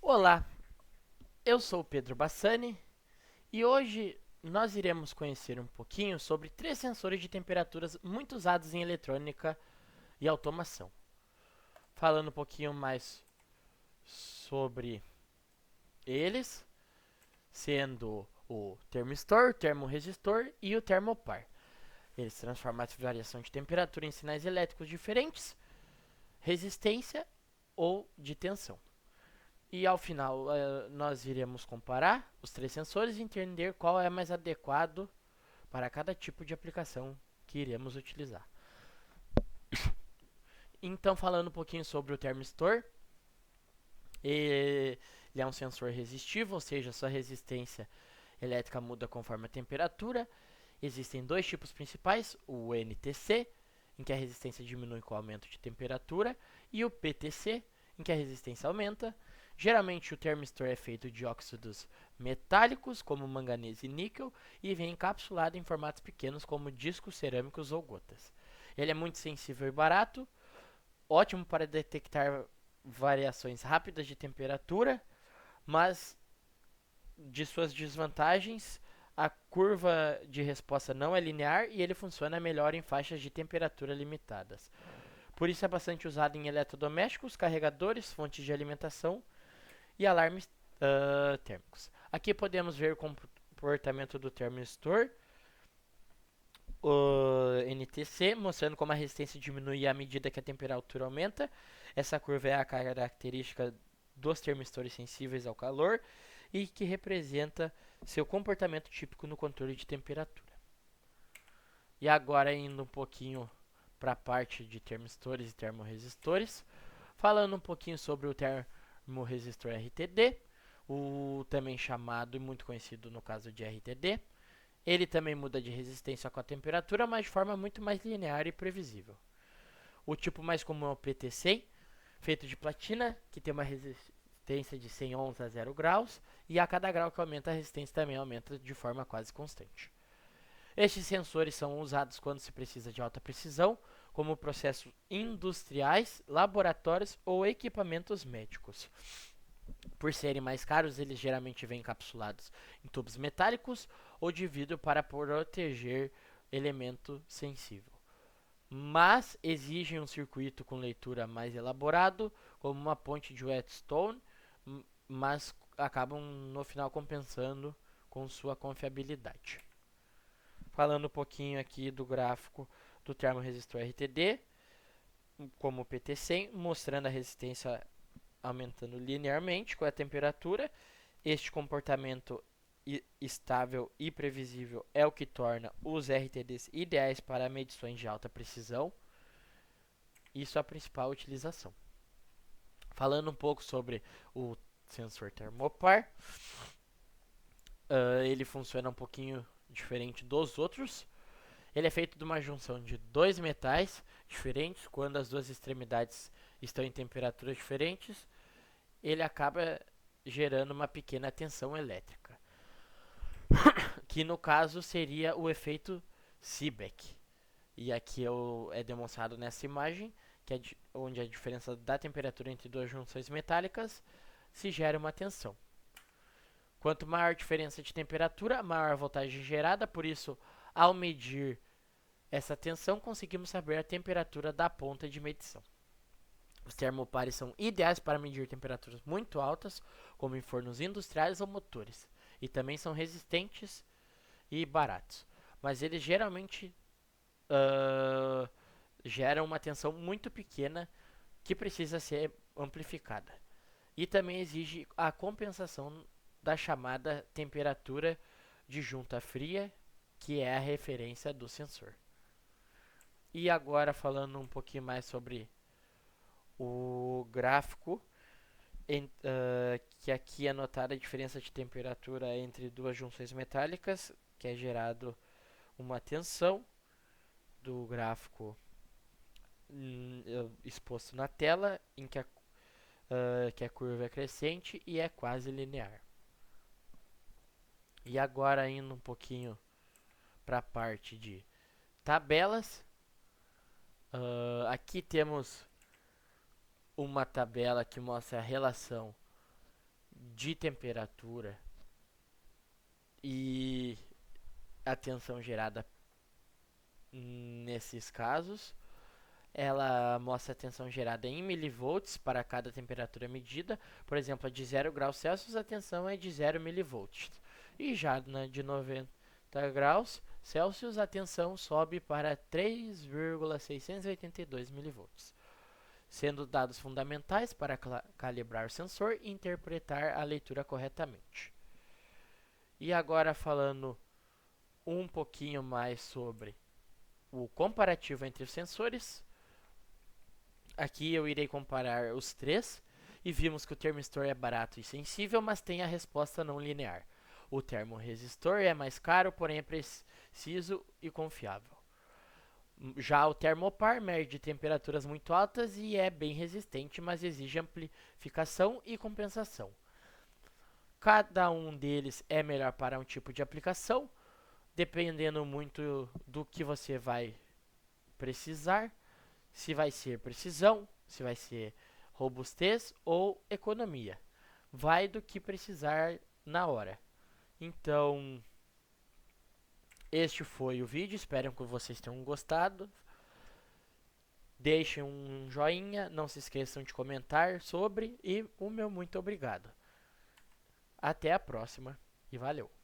Olá, eu sou o Pedro Bassani e hoje nós iremos conhecer um pouquinho sobre três sensores de temperaturas muito usados em eletrônica e automação. Falando um pouquinho mais sobre eles, sendo o termistor, o termorresistor e o termopar. Eles transformam a variação de temperatura em sinais elétricos diferentes, resistência ou de tensão. E ao final, nós iremos comparar os três sensores e entender qual é mais adequado para cada tipo de aplicação que iremos utilizar. Então, falando um pouquinho sobre o termistor, ele é um sensor resistivo, ou seja, sua resistência elétrica muda conforme a temperatura. Existem dois tipos principais, o NTC, em que a resistência diminui com o aumento de temperatura, e o PTC, em que a resistência aumenta. Geralmente o termistor é feito de óxidos metálicos, como manganês e níquel, e vem encapsulado em formatos pequenos, como discos cerâmicos ou gotas. Ele é muito sensível e barato, ótimo para detectar variações rápidas de temperatura, mas de suas desvantagens, a curva de resposta não é linear e ele funciona melhor em faixas de temperatura limitadas. Por isso é bastante usado em eletrodomésticos, carregadores, fontes de alimentação e alarmes térmicos. Aqui podemos ver o comportamento do termistor, o NTC, mostrando como a resistência diminui à medida que a temperatura aumenta. Essa curva é a característica dos termistores sensíveis ao calor e que representa seu comportamento típico no controle de temperatura. E agora indo um pouquinho para a parte de termistores e termorresistores, falando um pouquinho sobre o termorresistor RTD, o também chamado e muito conhecido no caso de RTD. Ele também muda de resistência com a temperatura, mas de forma muito mais linear e previsível. O tipo mais comum é o PTC, feito de platina, que tem uma resistência de 100 ohms a 0 graus, e a cada grau que aumenta a resistência também aumenta de forma quase constante. Estes sensores são usados quando se precisa de alta precisão, como processos industriais, laboratórios ou equipamentos médicos. Por serem mais caros, eles geralmente vêm encapsulados em tubos metálicos ou de vidro para proteger elemento sensível. Mas exigem um circuito com leitura mais elaborado, como uma ponte de Whetstone, mas acabam no final compensando com sua confiabilidade. Falando um pouquinho aqui do gráfico do termorresistor RTD, como o PT100, mostrando a resistência aumentando linearmente com a temperatura. Este comportamento estável e previsível é o que torna os RTDs ideais para medições de alta precisão e sua principal utilização. Falando um pouco sobre o sensor termopar, ele funciona um pouquinho diferente dos outros. Ele é feito de uma junção de dois metais diferentes. Quando as duas extremidades estão em temperaturas diferentes, ele acaba gerando uma pequena tensão elétrica, que no caso seria o efeito Seebeck. E aqui é demonstrado nessa imagem, que é onde a diferença da temperatura entre duas junções metálicas se gera uma tensão. Quanto maior a diferença de temperatura, maior a voltagem gerada, por isso, ao medir essa tensão, conseguimos saber a temperatura da ponta de medição. Os termopares são ideais para medir temperaturas muito altas, como em fornos industriais ou motores, e também são resistentes e baratos. Mas eles geralmente geram uma tensão muito pequena que precisa ser amplificada. E também exige a compensação da chamada temperatura de junta fria, que é a referência do sensor. E agora falando um pouquinho mais sobre o gráfico, que aqui é notada a diferença de temperatura entre duas junções metálicas, que é gerado uma tensão do gráfico exposto na tela, em que a curva é crescente e é quase linear. E agora indo um pouquinho para a parte de tabelas, aqui temos uma tabela que mostra a relação de temperatura e a tensão gerada nesses casos. Ela mostra a tensão gerada em milivolts para cada temperatura medida. Por exemplo, a de 0 graus Celsius a tensão é de 0 milivolts. E já na de 90 graus Celsius a tensão sobe para 3,682 milivolts, sendo dados fundamentais para calibrar o sensor e interpretar a leitura corretamente. E agora falando um pouquinho mais sobre o comparativo entre os sensores. Aqui eu irei comparar os três e vimos que o termistor é barato e sensível, mas tem a resposta não linear. O termoresistor é mais caro, porém é preciso e confiável. Já o termopar mede temperaturas muito altas e é bem resistente, mas exige amplificação e compensação. Cada um deles é melhor para um tipo de aplicação, dependendo muito do que você vai precisar, se vai ser precisão, se vai ser robustez ou economia. Vai do que precisar na hora. Então, este foi o vídeo, espero que vocês tenham gostado. Deixem um joinha, não se esqueçam de comentar sobre e o meu muito obrigado. Até a próxima e valeu!